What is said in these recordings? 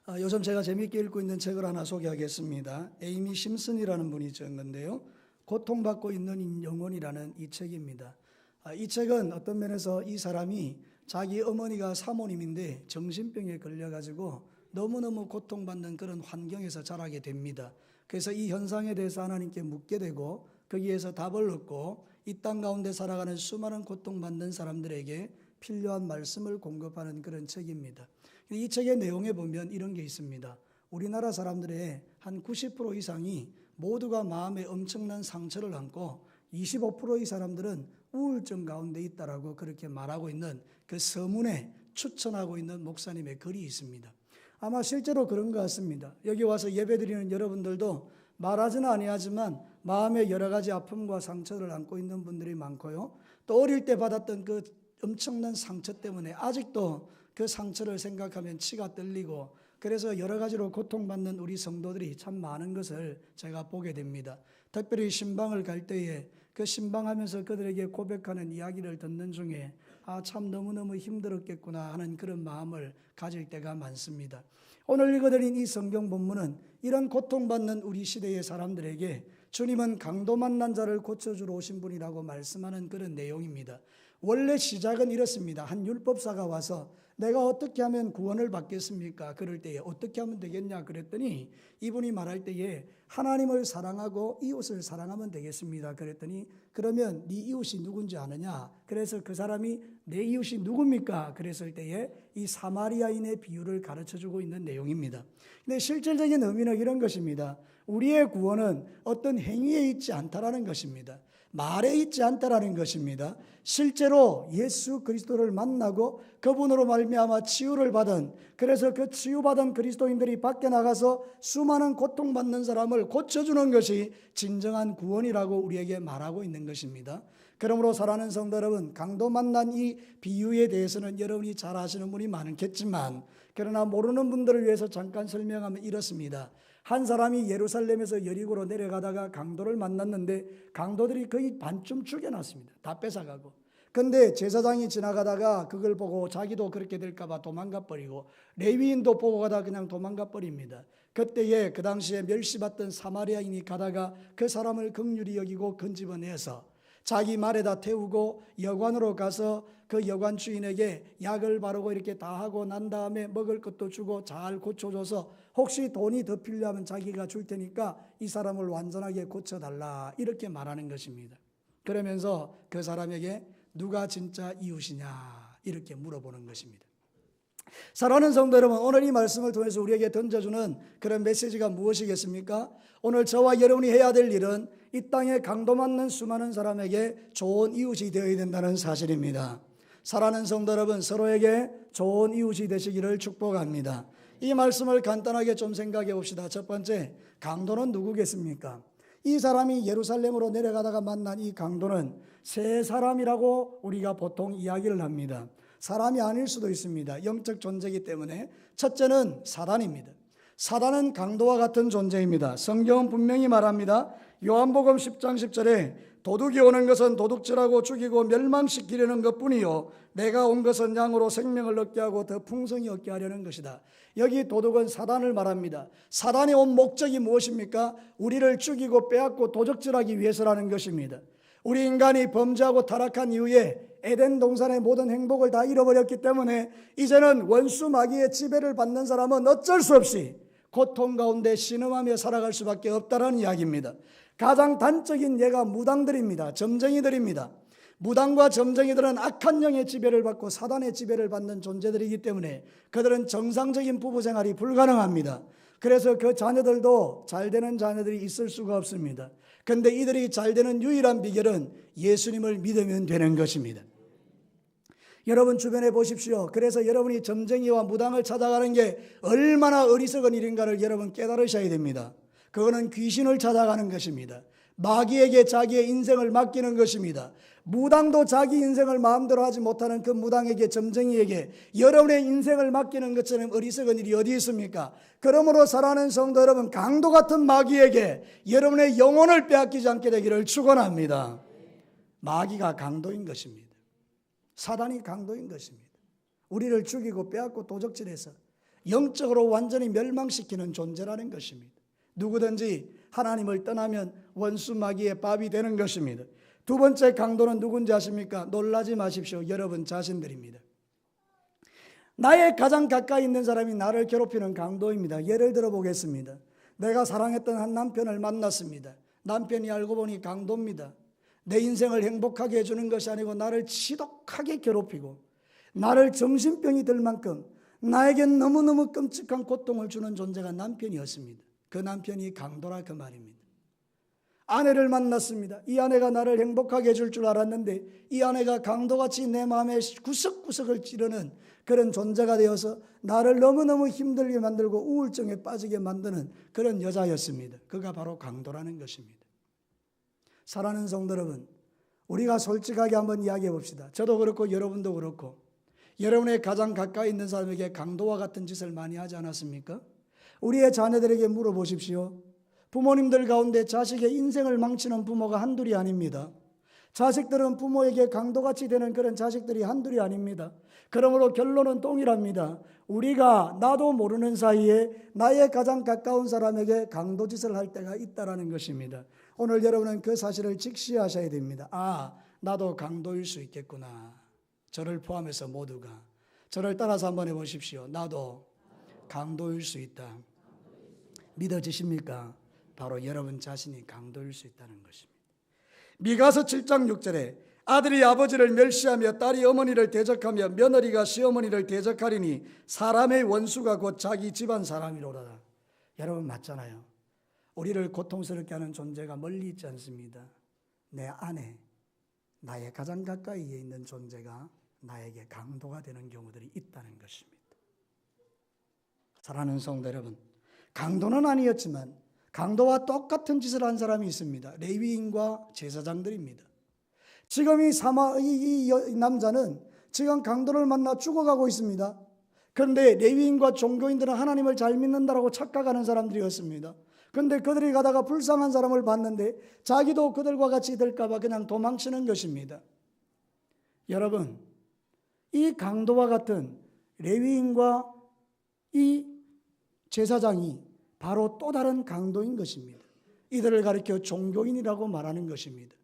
요즘 제가 재미있게 읽고 있는 책을 하나 소개하겠습니다. 에이미 심슨이라는 분이 적은 건데요. 고통받고 있는 영혼이라는 이 책입니다. 이 책은 어떤 면에서 이 사람이 자기 어머니가 사모님인데 정신병에 걸려가지고 너무너무 고통받는 그런 환경에서 자라게 됩니다. 그래서 이 현상에 대해서 하나님께 묻게 되고 거기에서 답을 얻고 이 땅 가운데 살아가는 수많은 고통받는 사람들에게 필요한 말씀을 공급하는 그런 책입니다. 이 책의 내용에 보면 이런 게 있습니다. 우리나라 사람들의 한 90% 이상이 모두가 마음에 엄청난 상처를 안고 25%의 사람들은 우울증 가운데 있다라고 그렇게 말하고 있는 그 서문에 추천하고 있는 목사님의 글이 있습니다. 아마 실제로 그런 것 같습니다. 여기 와서 예배드리는 여러분들도 말하지는 아니하지만 마음에 여러 가지 아픔과 상처를 안고 있는 분들이 많고요. 또 어릴 때 받았던 그 엄청난 상처 때문에 아직도 그 상처를 생각하면 치가 떨리고 그래서 여러 가지로 고통받는 우리 성도들이 참 많은 것을 제가 보게 됩니다. 특별히 신방을 갈 때에 그 신방하면서 그들에게 고백하는 이야기를 듣는 중에 참 너무너무 힘들었겠구나 하는 그런 마음을 가질 때가 많습니다. 오늘 읽어드린 이 성경 본문은 이런 고통받는 우리 시대의 사람들에게 주님은 강도 만난 자를 고쳐주러 오신 분이라고 말씀하는 그런 내용입니다. 원래 시작은 이렇습니다. 한 율법사가 와서 내가 어떻게 하면 구원을 받겠습니까? 그럴 때에 어떻게 하면 되겠냐 그랬더니 이분이 말할 때에 하나님을 사랑하고 이웃을 사랑하면 되겠습니다. 그랬더니 그러면 네 이웃이 누군지 아느냐? 그래서 그 사람이 내 이웃이 누굽니까? 그랬을 때에 이 사마리아인의 비유를 가르쳐주고 있는 내용입니다. 근데 실질적인 의미는 이런 것입니다. 우리의 구원은 어떤 행위에 있지 않다라는 것입니다. 말에 있지 않다라는 것입니다. 실제로 예수 그리스도를 만나고 그분으로 말미암아 치유를 받은, 그래서 그 치유받은 그리스도인들이 밖에 나가서 수많은 고통받는 사람을 고쳐주는 것이 진정한 구원이라고 우리에게 말하고 있는 것입니다. 그러므로 사랑하는 성도 여러분, 강도 만난 이 비유에 대해서는 여러분이 잘 아시는 분이 많겠지만 그러나 모르는 분들을 위해서 잠깐 설명하면 이렇습니다. 한 사람이 예루살렘에서 여리고로 내려가다가 강도를 만났는데 강도들이 거의 반쯤 죽여놨습니다. 다 뺏어가고. 근데 제사장이 지나가다가 그걸 보고 자기도 그렇게 될까 봐 도망가 버리고 레위인도 보고 가다 그냥 도망가 버립니다. 그때에 그 당시에 멸시받던 사마리아인이 가다가 그 사람을 긍휼히 여기고 건집어내서 자기 말에다 태우고 여관으로 가서 그 여관 주인에게 약을 바르고 이렇게 다 하고 난 다음에 먹을 것도 주고 잘 고쳐줘서 혹시 돈이 더 필요하면 자기가 줄 테니까 이 사람을 완전하게 고쳐달라 이렇게 말하는 것입니다. 그러면서 그 사람에게 누가 진짜 이웃이냐 이렇게 물어보는 것입니다. 사랑하는 성도 여러분, 오늘 이 말씀을 통해서 우리에게 던져주는 그런 메시지가 무엇이겠습니까? 오늘 저와 여러분이 해야 될 일은 이 땅에 강도 맞는 수많은 사람에게 좋은 이웃이 되어야 된다는 사실입니다. 사랑하는 성도 여러분, 서로에게 좋은 이웃이 되시기를 축복합니다. 이 말씀을 간단하게 좀 생각해 봅시다. 첫 번째, 강도는 누구겠습니까? 이 사람이 예루살렘으로 내려가다가 만난 이 강도는 새 사람이라고 우리가 보통 이야기를 합니다. 사람이 아닐 수도 있습니다. 영적 존재이기 때문에 첫째는 사단입니다. 사단은 강도와 같은 존재입니다. 성경은 분명히 말합니다. 요한복음 10장 10절에 도둑이 오는 것은 도둑질하고 죽이고 멸망시키려는 것뿐이요 내가 온 것은 양으로 생명을 얻게 하고 더 풍성히 얻게 하려는 것이다. 여기 도둑은 사단을 말합니다. 사단이 온 목적이 무엇입니까? 우리를 죽이고 빼앗고 도적질하기 위해서라는 것입니다. 우리 인간이 범죄하고 타락한 이후에 에덴 동산의 모든 행복을 다 잃어버렸기 때문에 이제는 원수 마귀의 지배를 받는 사람은 어쩔 수 없이 고통 가운데 신음하며 살아갈 수밖에 없다는 이야기입니다. 가장 단적인 예가 무당들입니다. 점쟁이들입니다. 무당과 점쟁이들은 악한 영의 지배를 받고 사단의 지배를 받는 존재들이기 때문에 그들은 정상적인 부부 생활이 불가능합니다. 그래서 그 자녀들도 잘 되는 자녀들이 있을 수가 없습니다. 그런데 이들이 잘 되는 유일한 비결은 예수님을 믿으면 되는 것입니다. 여러분 주변에 보십시오. 그래서 여러분이 점쟁이와 무당을 찾아가는 게 얼마나 어리석은 일인가를 여러분 깨달으셔야 됩니다. 그거는 귀신을 찾아가는 것입니다. 마귀에게 자기의 인생을 맡기는 것입니다. 무당도 자기 인생을 마음대로 하지 못하는 그 무당에게, 점쟁이에게 여러분의 인생을 맡기는 것처럼 어리석은 일이 어디 있습니까? 그러므로 사랑하는 성도 여러분, 강도 같은 마귀에게 여러분의 영혼을 빼앗기지 않게 되기를 축원합니다. 마귀가 강도인 것입니다. 사단이 강도인 것입니다. 우리를 죽이고 빼앗고 도적질해서 영적으로 완전히 멸망시키는 존재라는 것입니다. 누구든지 하나님을 떠나면 원수 마귀의 밥이 되는 것입니다. 두 번째 강도는 누군지 아십니까? 놀라지 마십시오. 여러분 자신들입니다. 나의 가장 가까이 있는 사람이 나를 괴롭히는 강도입니다. 예를 들어 보겠습니다. 내가 사랑했던 한 남편을 만났습니다. 남편이 알고 보니 강도입니다. 내 인생을 행복하게 해주는 것이 아니고 나를 지독하게 괴롭히고 나를 정신병이 들 만큼 나에겐 너무너무 끔찍한 고통을 주는 존재가 남편이었습니다. 그 남편이 강도라 그 말입니다. 아내를 만났습니다. 이 아내가 나를 행복하게 해줄 줄 알았는데 이 아내가 강도같이 내 마음에 구석구석을 찌르는 그런 존재가 되어서 나를 너무너무 힘들게 만들고 우울증에 빠지게 만드는 그런 여자였습니다. 그가 바로 강도라는 것입니다. 사랑하는 성도 여러분, 우리가 솔직하게 한번 이야기해 봅시다. 저도 그렇고 여러분도 그렇고 여러분의 가장 가까이 있는 사람에게 강도와 같은 짓을 많이 하지 않았습니까? 우리의 자녀들에게 물어보십시오. 부모님들 가운데 자식의 인생을 망치는 부모가 한둘이 아닙니다. 자식들은 부모에게 강도같이 되는 그런 자식들이 한둘이 아닙니다. 그러므로 결론은 동일합니다. 우리가 나도 모르는 사이에 나의 가장 가까운 사람에게 강도짓을 할 때가 있다는 것입니다. 오늘 여러분은 그 사실을 직시하셔야 됩니다. 아, 나도 강도일 수 있겠구나. 저를 포함해서 모두가. 저를 따라서 한번 해보십시오. 나도 강도일 수 있다. 믿어지십니까? 바로 여러분 자신이 강도일 수 있다는 것입니다. 미가서 7장 6절에 아들이 아버지를 멸시하며 딸이 어머니를 대적하며 며느리가 시어머니를 대적하리니 사람의 원수가 곧 자기 집안 사람이로다. 여러분 맞잖아요. 우리를 고통스럽게 하는 존재가 멀리 있지 않습니다. 내 안에 나의 가장 가까이에 있는 존재가 나에게 강도가 되는 경우들이 있다는 것입니다. 사랑하는 성도 여러분, 강도는 아니었지만 강도와 똑같은 짓을 한 사람이 있습니다. 레위인과 제사장들입니다. 지금 이 남자는 지금 강도를 만나 죽어가고 있습니다. 그런데 레위인과 종교인들은 하나님을 잘 믿는다라고 착각하는 사람들이었습니다. 그런데 그들이 가다가 불쌍한 사람을 봤는데 자기도 그들과 같이 될까 봐 그냥 도망치는 것입니다. 여러분, 이 강도와 같은 레위인과 이 제사장이 바로 또 다른 강도인 것입니다. 이들을 가리켜 종교인이라고 말하는 것입니다.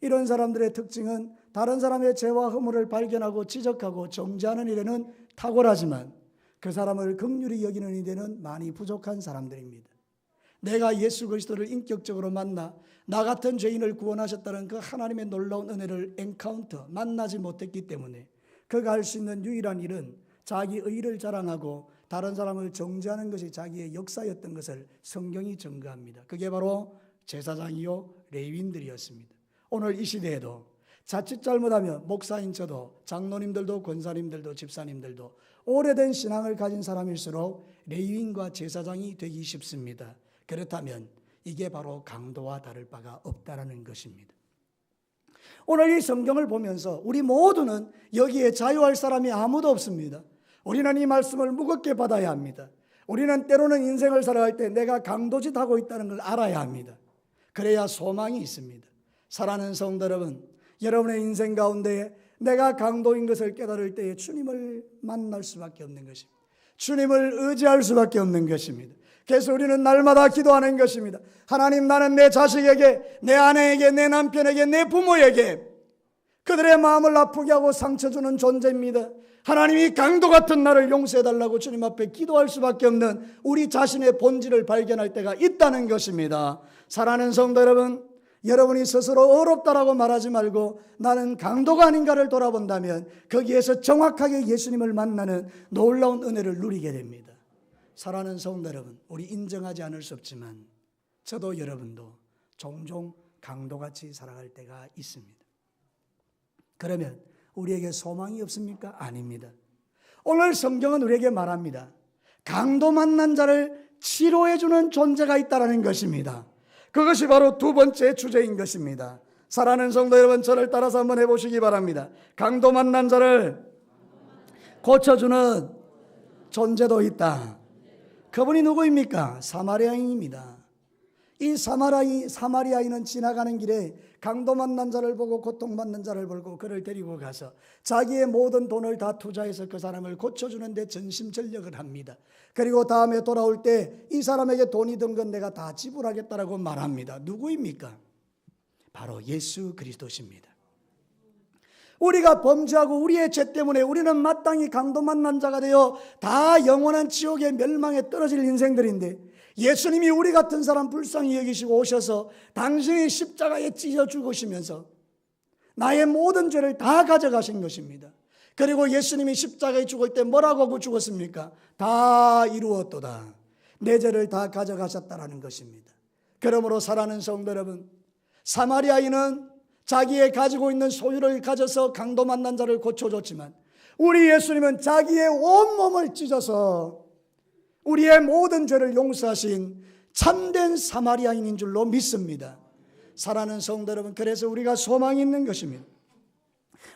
이런 사람들의 특징은 다른 사람의 죄와 허물을 발견하고 지적하고 정죄하는 일에는 탁월하지만 그 사람을 긍휼히 여기는 일에는 많이 부족한 사람들입니다. 내가 예수 그리스도를 인격적으로 만나 나 같은 죄인을 구원하셨다는 그 하나님의 놀라운 은혜를 엔카운터, 만나지 못했기 때문에 그가 할 수 있는 유일한 일은 자기 의를 자랑하고 다른 사람을 정죄하는 것이 자기의 역사였던 것을 성경이 증거합니다. 그게 바로 제사장이요 레위인들이었습니다. 오늘 이 시대에도 자칫 잘못하면 목사인 저도 장로님들도 권사님들도 집사님들도 오래된 신앙을 가진 사람일수록 레위인과 제사장이 되기 쉽습니다. 그렇다면 이게 바로 강도와 다를 바가 없다라는 것입니다. 오늘 이 성경을 보면서 우리 모두는 여기에 자유할 사람이 아무도 없습니다. 우리는 이 말씀을 무겁게 받아야 합니다. 우리는 때로는 인생을 살아갈 때 내가 강도짓하고 있다는 걸 알아야 합니다. 그래야 소망이 있습니다. 사랑하는 성도 여러분, 여러분의 인생 가운데 내가 강도인 것을 깨달을 때에 주님을 만날 수밖에 없는 것입니다. 주님을 의지할 수밖에 없는 것입니다. 그래서 우리는 날마다 기도하는 것입니다. 하나님, 나는 내 자식에게, 내 아내에게, 내 남편에게, 내 부모에게 그들의 마음을 아프게 하고 상처 주는 존재입니다. 하나님이 강도 같은 나를 용서해달라고 주님 앞에 기도할 수밖에 없는 우리 자신의 본질을 발견할 때가 있다는 것입니다. 사랑하는 성도 여러분, 여러분이 스스로 어렵다라고 말하지 말고 나는 강도가 아닌가를 돌아본다면 거기에서 정확하게 예수님을 만나는 놀라운 은혜를 누리게 됩니다. 사랑하는 성도 여러분, 우리 인정하지 않을 수 없지만 저도 여러분도 종종 강도같이 살아갈 때가 있습니다. 그러면 우리에게 소망이 없습니까? 아닙니다. 오늘 성경은 우리에게 말합니다. 강도 만난 자를 치료해주는 존재가 있다는 것입니다. 그것이 바로 두 번째 주제인 것입니다. 사랑하는 성도 여러분, 저를 따라서 한번 해보시기 바랍니다. 강도 만난 자를 고쳐주는 존재도 있다. 그분이 누구입니까? 사마리아인입니다. 이 사마리아인은 지나가는 길에 강도 만난 자를 보고 고통받는 자를 보고 그를 데리고 가서 자기의 모든 돈을 다 투자해서 그 사람을 고쳐주는 데 전심전력을 합니다. 그리고 다음에 돌아올 때 이 사람에게 돈이 든 건 내가 다 지불하겠다라고 말합니다. 누구입니까? 바로 예수 그리스도십니다. 우리가 범죄하고 우리의 죄 때문에 우리는 마땅히 강도 만난 자가 되어 다 영원한 지옥의 멸망에 떨어질 인생들인데, 예수님이 우리 같은 사람 불쌍히 여기시고 오셔서 당신이 십자가에 찢어 죽으시면서 나의 모든 죄를 다 가져가신 것입니다. 그리고 예수님이 십자가에 죽을 때 뭐라고 하고 죽었습니까? 다 이루었도다. 내 죄를 다 가져가셨다라는 것입니다. 그러므로 사랑하는 성도 여러분, 사마리아인은 자기의 가지고 있는 소유를 가져서 강도 만난 자를 고쳐줬지만, 우리 예수님은 자기의 온몸을 찢어서 우리의 모든 죄를 용서하신 참된 사마리아인인 줄로 믿습니다. 사랑하는 성도 여러분, 그래서 우리가 소망이 있는 것입니다.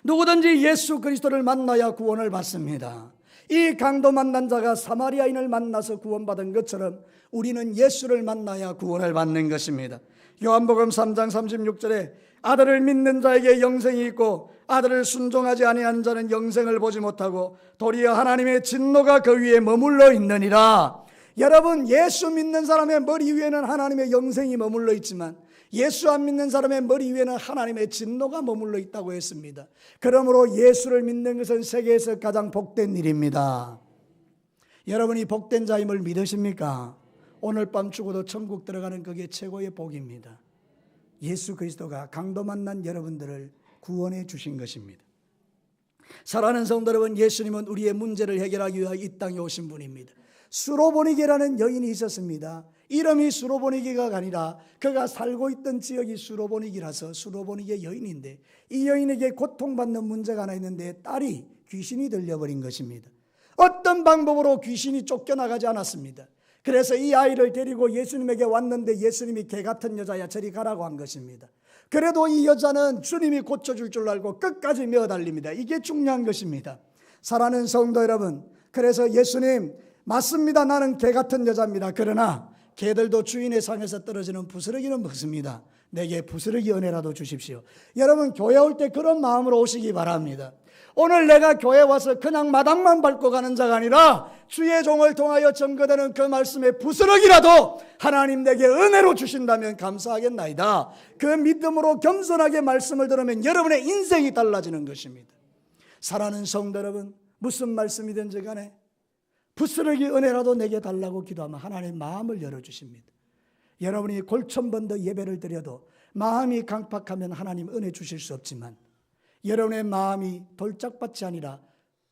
누구든지 예수 그리스도를 만나야 구원을 받습니다. 이 강도 만난 자가 사마리아인을 만나서 구원받은 것처럼 우리는 예수를 만나야 구원을 받는 것입니다. 요한복음 3장 36절에 아들을 믿는 자에게 영생이 있고 아들을 순종하지 아니한 자는 영생을 보지 못하고 도리어 하나님의 진노가 그 위에 머물러 있느니라. 여러분, 예수 믿는 사람의 머리 위에는 하나님의 영생이 머물러 있지만 예수 안 믿는 사람의 머리 위에는 하나님의 진노가 머물러 있다고 했습니다. 그러므로 예수를 믿는 것은 세계에서 가장 복된 일입니다. 여러분이 복된 자임을 믿으십니까? 오늘 밤 죽어도 천국 들어가는 그게 최고의 복입니다. 예수 그리스도가 강도 만난 여러분들을 구원해 주신 것입니다. 사랑하는 성도 여러분, 예수님은 우리의 문제를 해결하기 위하여 이 땅에 오신 분입니다. 수로보니게라는 여인이 있었습니다. 이름이 수로보니게가 아니라 그가 살고 있던 지역이 수로보니게라서 수로보니게 여인인데, 이 여인에게 고통받는 문제가 하나 있는데 딸이 귀신이 들려버린 것입니다. 어떤 방법으로 귀신이 쫓겨나가지 않았습니다. 그래서 이 아이를 데리고 예수님에게 왔는데 예수님이 개 같은 여자야 저리 가라고 한 것입니다. 그래도 이 여자는 주님이 고쳐줄 줄 알고 끝까지 메어달립니다. 이게 중요한 것입니다. 사랑하는 성도 여러분, 그래서 예수님, 맞습니다. 나는 개 같은 여자입니다. 그러나 개들도 주인의 상에서 떨어지는 부스러기는 먹습니다. 내게 부스러기 은혜라도 주십시오. 여러분, 교회 올 때 그런 마음으로 오시기 바랍니다. 오늘 내가 교회 와서 그냥 마당만 밟고 가는 자가 아니라 주의 종을 통하여 증거되는 그 말씀의 부스러기라도 하나님 내게 은혜로 주신다면 감사하겠나이다. 그 믿음으로 겸손하게 말씀을 들으면 여러분의 인생이 달라지는 것입니다. 사랑하는 성도 여러분, 무슨 말씀이든지 간에 부스러기 은혜라도 내게 달라고 기도하면 하나님 마음을 열어주십니다. 여러분이 골천번더 예배를 드려도 마음이 강팍하면 하나님 은혜 주실 수 없지만, 여러분의 마음이 돌짝밭이 아니라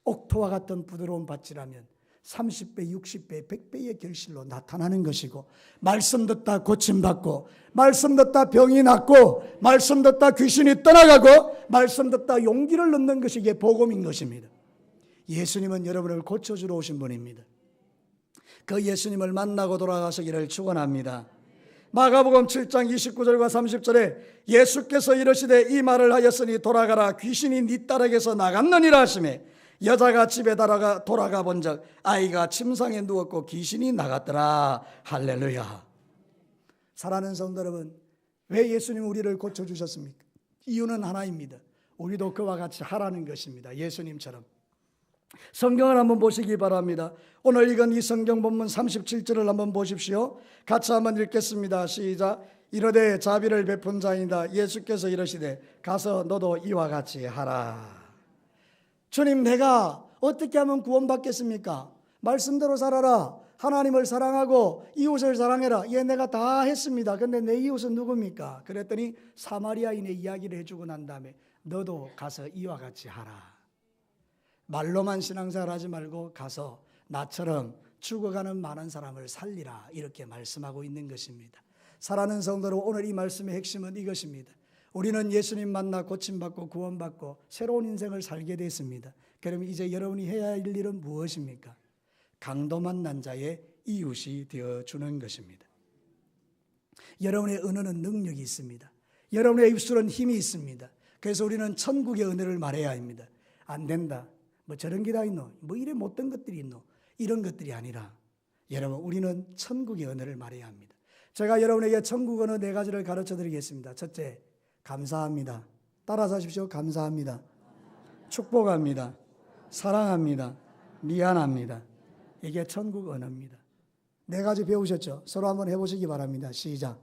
옥토와 같은 부드러운 밭이라면 30배, 60배, 100배의 결실로 나타나는 것이고, 말씀 듣다 고침받고, 말씀 듣다 병이 낫고, 말씀 듣다 귀신이 떠나가고, 말씀 듣다 용기를 얻는 것이 이게 복음인 것입니다. 예수님은 여러분을 고쳐주러 오신 분입니다. 그 예수님을 만나고 돌아가시기를 축원합니다. 마가복음 7장 29절과 30절에 예수께서 이르시되 이 말을 하였으니 돌아가라, 귀신이 네 딸에게서 나갔느니라 하시매, 여자가 집에 돌아가 본즉 아이가 침상에 누웠고 귀신이 나갔더라. 할렐루야. 사랑하는 성도 여러분, 왜 예수님은 우리를 고쳐주셨습니까? 이유는 하나입니다. 우리도 그와 같이 하라는 것입니다. 예수님처럼. 성경을 한번 보시기 바랍니다. 오늘 읽은 이 성경 본문 37절을 한번 보십시오. 같이 한번 읽겠습니다. 시작. 이르되 자비를 베푼 자이다. 예수께서 이르시되 가서 너도 이와 같이 하라. 주님, 내가 어떻게 하면 구원받겠습니까? 말씀대로 살아라. 하나님을 사랑하고 이웃을 사랑해라. 예, 내가 다 했습니다. 근데 내 이웃은 누굽니까? 그랬더니 사마리아인의 이야기를 해주고 난 다음에 너도 가서 이와 같이 하라. 말로만 신앙생활 하지 말고 가서 나처럼 죽어가는 많은 사람을 살리라, 이렇게 말씀하고 있는 것입니다. 사랑하는 성도로, 오늘 이 말씀의 핵심은 이것입니다. 우리는 예수님 만나 고침받고 구원받고 새로운 인생을 살게 됐습니다. 그럼 이제 여러분이 해야 할 일은 무엇입니까? 강도 만난 자의 이웃이 되어주는 것입니다. 여러분의 언어는 능력이 있습니다. 여러분의 입술은 힘이 있습니다. 그래서 우리는 천국의 은혜를 말해야 합니다. 안 된다, 뭐 저런 게 다 있노, 뭐 이래 못된 것들이 있노, 이런 것들이 아니라 여러분, 우리는 천국의 은혜를 말해야 합니다. 제가 여러분에게 천국 언어 4가지를 가르쳐 드리겠습니다. 첫째, 감사합니다. 따라서 하십시오. 감사합니다. 축복합니다. 사랑합니다. 미안합니다. 이게 천국 언어입니다. 4가지 배우셨죠? 서로 한번 해보시기 바랍니다. 시작.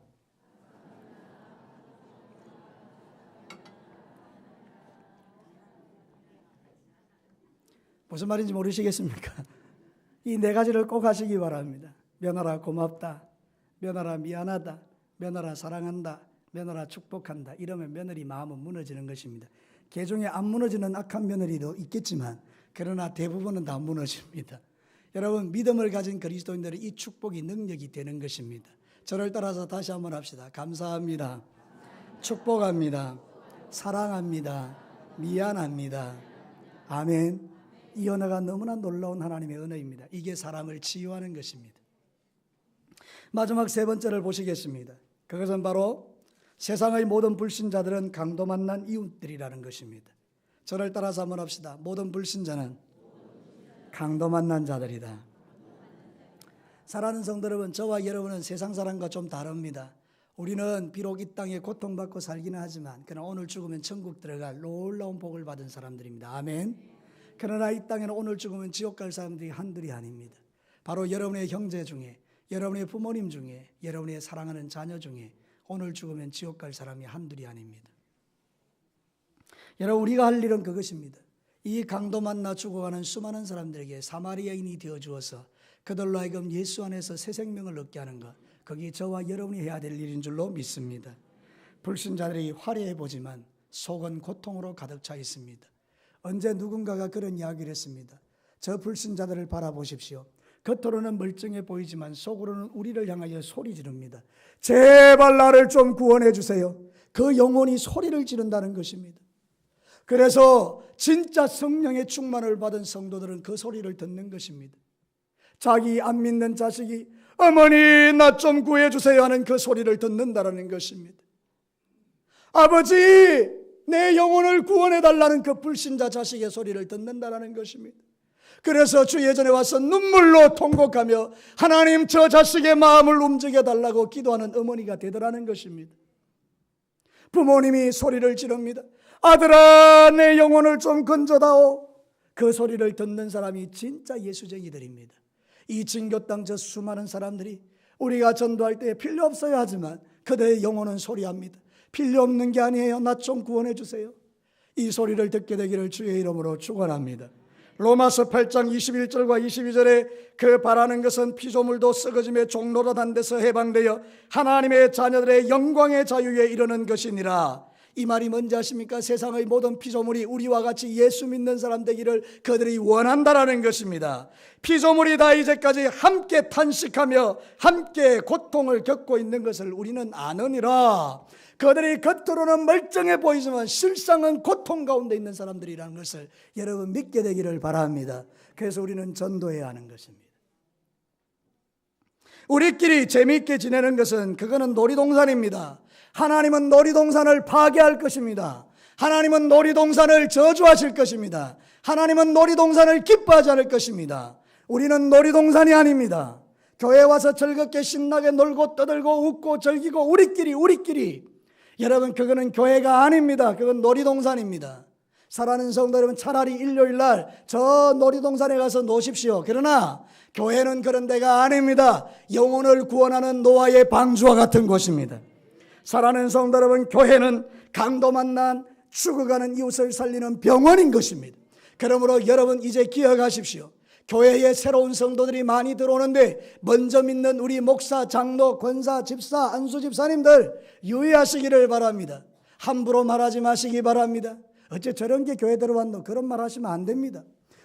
무슨 말인지 모르시겠습니까? 이 4가지를 꼭 하시기 바랍니다. 며느라 고맙다, 며느라 미안하다, 며느라 사랑한다, 며느라 축복한다. 이러면 며느리 마음은 무너지는 것입니다. 개중에 안 무너지는 악한 며느리도 있겠지만 그러나 대부분은 다 무너집니다. 여러분, 믿음을 가진 그리스도인들은 이 축복이 능력이 되는 것입니다. 저를 따라서 다시 한번 합시다. 감사합니다. 축복합니다. 사랑합니다. 미안합니다. 아멘. 이 언어가 너무나 놀라운 하나님의 언어입니다. 이게 사람을 치유하는 것입니다. 마지막 3번째를 보시겠습니다. 그것은 바로 세상의 모든 불신자들은 강도 만난 이웃들이라는 것입니다. 저를 따라서 한번 합시다. 모든 불신자는 강도 만난 자들이다. 사랑하는 성도 여러분, 저와 여러분은 세상 사람과 좀 다릅니다. 우리는 비록 이 땅에 고통받고 살기는 하지만 그러나 오늘 죽으면 천국 들어갈 놀라운 복을 받은 사람들입니다. 아멘. 그러나 이 땅에는 오늘 죽으면 지옥 갈 사람들이 한둘이 아닙니다. 바로 여러분의 형제 중에, 여러분의 부모님 중에, 여러분의 사랑하는 자녀 중에 오늘 죽으면 지옥 갈 사람이 한둘이 아닙니다. 여러분, 우리가 할 일은 그것입니다. 이 강도 만나 죽어가는 수많은 사람들에게 사마리아인이 되어주어서 그들로 하여금 예수 안에서 새 생명을 얻게 하는 것, 그게 저와 여러분이 해야 될 일인 줄로 믿습니다. 불신자들이 화려해 보지만 속은 고통으로 가득 차 있습니다. 언제 누군가가 그런 이야기를 했습니다. 저 불신자들을 바라보십시오. 겉으로는 멀쩡해 보이지만 속으로는 우리를 향하여 소리 지릅니다. 제발 나를 좀 구원해 주세요. 그 영혼이 소리를 지른다는 것입니다. 그래서 진짜 성령의 충만을 받은 성도들은 그 소리를 듣는 것입니다. 자기 안 믿는 자식이 어머니 나 좀 구해 주세요 하는 그 소리를 듣는다는 것입니다. 아버지 내 영혼을 구원해 달라는 그 불신자 자식의 소리를 듣는다는 것입니다. 그래서 주 예전에 와서 눈물로 통곡하며 하나님 저 자식의 마음을 움직여 달라고 기도하는 어머니가 되더라는 것입니다. 부모님이 소리를 지릅니다. 아들아 내 영혼을 좀 건져다오. 그 소리를 듣는 사람이 진짜 예수쟁이들입니다. 이 진교 땅 저 수많은 사람들이 우리가 전도할 때 필요 없어야 하지만 그들의 영혼은 소리합니다. 필요 없는 게 아니에요. 나 좀 구원해 주세요. 이 소리를 듣게 되기를 주의 이름으로 축원합니다. 로마서 8장 21절과 22절에 그 바라는 것은 피조물도 썩어짐의 종로로 단 데서 해방되어 하나님의 자녀들의 영광의 자유에 이르는 것이니라. 이 말이 뭔지 아십니까? 세상의 모든 피조물이 우리와 같이 예수 믿는 사람 되기를 그들이 원한다라는 것입니다. 피조물이 다 이제까지 함께 탄식하며 함께 고통을 겪고 있는 것을 우리는 아느니라. 그들이 겉으로는 멀쩡해 보이지만 실상은 고통 가운데 있는 사람들이라는 것을 여러분 믿게 되기를 바랍니다. 그래서 우리는 전도해야 하는 것입니다. 우리끼리 재미있게 지내는 것은 그거는 놀이동산입니다. 하나님은 놀이동산을 파괴할 것입니다. 하나님은 놀이동산을 저주하실 것입니다. 하나님은 놀이동산을 기뻐하지 않을 것입니다. 우리는 놀이동산이 아닙니다. 교회에 와서 즐겁게 신나게 놀고 떠들고 웃고 즐기고 우리끼리 여러분 그거는 교회가 아닙니다. 그건 놀이동산입니다. 사랑하는 성도 여러분, 차라리 일요일날 저 놀이동산에 가서 노십시오. 그러나 교회는 그런 데가 아닙니다. 영혼을 구원하는 노아의 방주와 같은 곳입니다. 사랑하는 성도 여러분, 교회는 강도 만난 죽어가는 이웃을 살리는 병원인 것입니다. 그러므로 여러분 이제 기억하십시오. 교회에 새로운 성도들이 많이 들어오는데 먼저 믿는 우리 목사, 장로, 권사, 집사, 안수 집사님들 유의하시기를 바랍니다. 함부로 말하지 마시기 바랍니다. 어째 저런 게 교회 들어왔노? 그런 말 하시면 안 됩니다.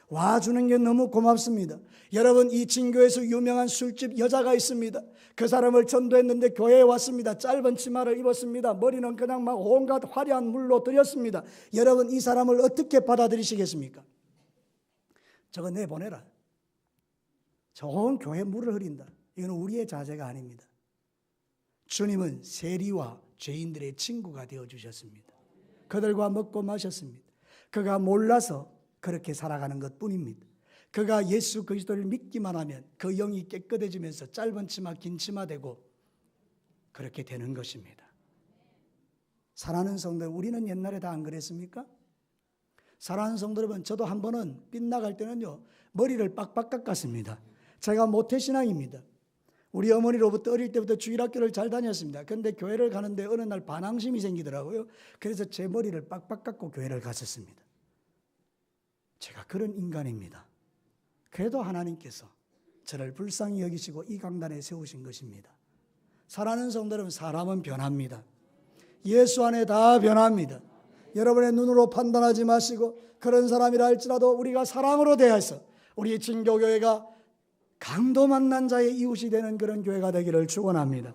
와주는 게 너무 고맙습니다. 여러분 이 진교에서 유명한 술집 여자가 있습니다. 그 사람을 전도했는데 교회에 왔습니다. 짧은 치마를 입었습니다. 머리는 그냥 막 온갖 화려한 물로 들였습니다. 여러분 이 사람을 어떻게 받아들이시겠습니까? 저거 내보내라. 좋은 교회 물을 흐린다. 이건 우리의 자세가 아닙니다. 주님은 세리와 죄인들의 친구가 되어주셨습니다. 그들과 먹고 마셨습니다. 그가 몰라서 그렇게 살아가는 것뿐입니다. 그가 예수 그리스도를 믿기만 하면 그 영이 깨끗해지면서 짧은 치마 긴 치마 되고 그렇게 되는 것입니다. 사랑하는 성도, 우리는 옛날에 다 안 그랬습니까? 사랑하는 성도 여러분, 저도 한 번은 빗나갈 때는요, 머리를 빡빡 깎았습니다. 제가 모태신앙입니다. 우리 어머니로부터 어릴 때부터 주일학교를 잘 다녔습니다. 그런데 교회를 가는데 어느 날 반항심이 생기더라고요. 그래서 제 머리를 빡빡 깎고 교회를 갔었습니다. 제가 그런 인간입니다. 그래도 하나님께서 저를 불쌍히 여기시고 이 강단에 세우신 것입니다. 사랑하는 성도 여러분, 사람은 변합니다. 예수 안에 다 변합니다. 여러분의 눈으로 판단하지 마시고, 그런 사람이라 할지라도 우리가 사랑으로 대해서 우리 진교교회가 강도 만난 자의 이웃이 되는 그런 교회가 되기를 축원합니다.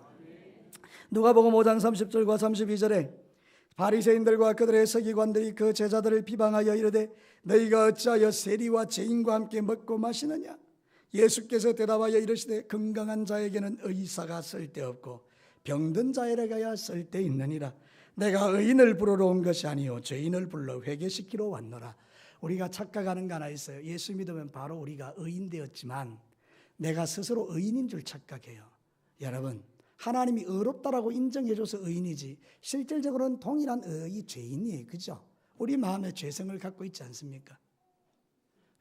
누가복음 5장 30절과 32절에 바리새인들과 그들의 서기관들이 그 제자들을 비방하여 이르되 너희가 어찌하여 세리와 죄인과 함께 먹고 마시느냐? 예수께서 대답하여 이르시되 건강한 자에게는 의사가 쓸데없고 병든 자에게야 쓸데있느니라. 내가 의인을 부르러 온 것이 아니요 죄인을 불러 회개시키러 왔노라. 우리가 착각하는 거 하나 있어요. 예수 믿으면 바로 우리가 의인 되었지만 내가 스스로 의인인 줄 착각해요. 여러분, 하나님이 의롭다라고 인정해줘서 의인이지 실질적으로는 동일한 의의 죄인이에요. 그죠? 우리 마음에 죄성을 갖고 있지 않습니까?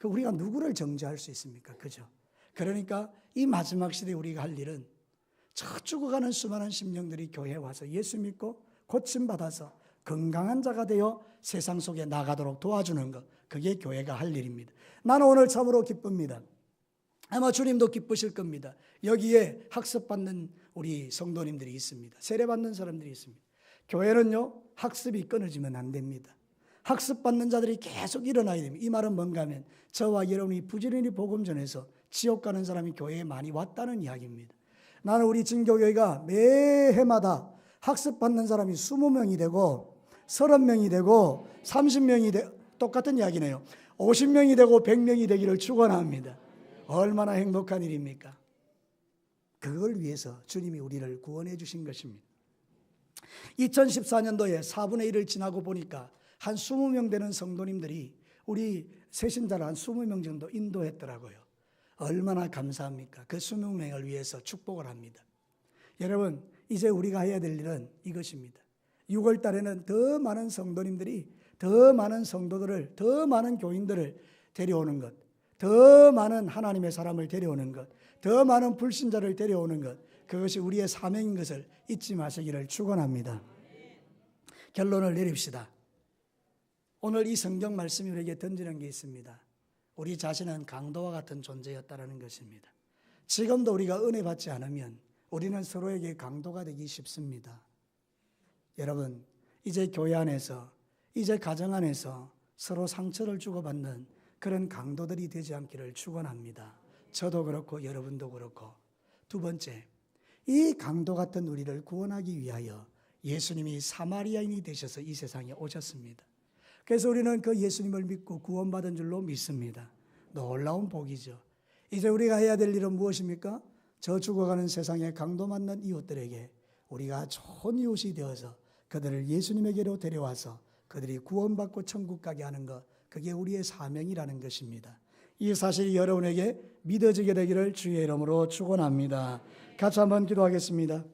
우리가 누구를 정죄할 수 있습니까? 그죠? 그러니까 이 마지막 시대에 우리가 할 일은 저 죽어가는 수많은 심령들이 교회에 와서 예수 믿고 고침받아서 건강한 자가 되어 세상 속에 나가도록 도와주는 것, 그게 교회가 할 일입니다. 나는 오늘 참으로 기쁩니다. 아마 주님도 기쁘실 겁니다. 여기에 학습받는 우리 성도님들이 있습니다. 세례받는 사람들이 있습니다. 교회는요, 학습이 끊어지면 안 됩니다. 학습받는 자들이 계속 일어나야 됩니다. 이 말은 뭔가 하면 저와 여러분이 부지런히 복음 전해서 지옥 가는 사람이 교회에 많이 왔다는 이야기입니다. 나는 우리 진교교회가 매해마다 학습받는 사람이 20명이 되고 30명이 되고 30명이 되고 똑같은 이야기네요. 50명이 되고 100명이 되기를 축원합니다. 얼마나 행복한 일입니까? 그걸 위해서 주님이 우리를 구원해 주신 것입니다. 2014년도에 4분의 1을 지나고 보니까 한 20명 되는 성도님들이 우리 새신자를 한 20명 정도 인도했더라고요. 얼마나 감사합니까? 그 20명을 위해서 축복을 합니다. 여러분, 이제 우리가 해야 될 일은 이것입니다. 6월 달에는 더 많은 성도님들이 더 많은 성도들을, 더 많은 교인들을 데려오는 것, 더 많은 하나님의 사람을 데려오는 것, 더 많은 불신자를 데려오는 것, 그것이 우리의 사명인 것을 잊지 마시기를 축원합니다. 결론을 내립시다. 오늘 이 성경 말씀이 우리에게 던지는 게 있습니다. 우리 자신은 강도와 같은 존재였다는 것입니다. 지금도 우리가 은혜 받지 않으면 우리는 서로에게 강도가 되기 쉽습니다. 여러분, 이제 교회 안에서, 이제 가정 안에서 서로 상처를 주고받는 그런 강도들이 되지 않기를 축원합니다. 저도 그렇고 여러분도 그렇고. 두 번째, 이 강도 같은 우리를 구원하기 위하여 예수님이 사마리아인이 되셔서 이 세상에 오셨습니다. 그래서 우리는 그 예수님을 믿고 구원받은 줄로 믿습니다. 놀라운 복이죠. 이제 우리가 해야 될 일은 무엇입니까? 저 죽어가는 세상에 강도 맞는 이웃들에게 우리가 좋은 이웃이 되어서 그들을 예수님에게로 데려와서 그들이 구원받고 천국 가게 하는 것, 그게 우리의 사명이라는 것입니다. 이 사실이 여러분에게 믿어지게 되기를 주의 이름으로 축원합니다. 같이 한번 기도하겠습니다.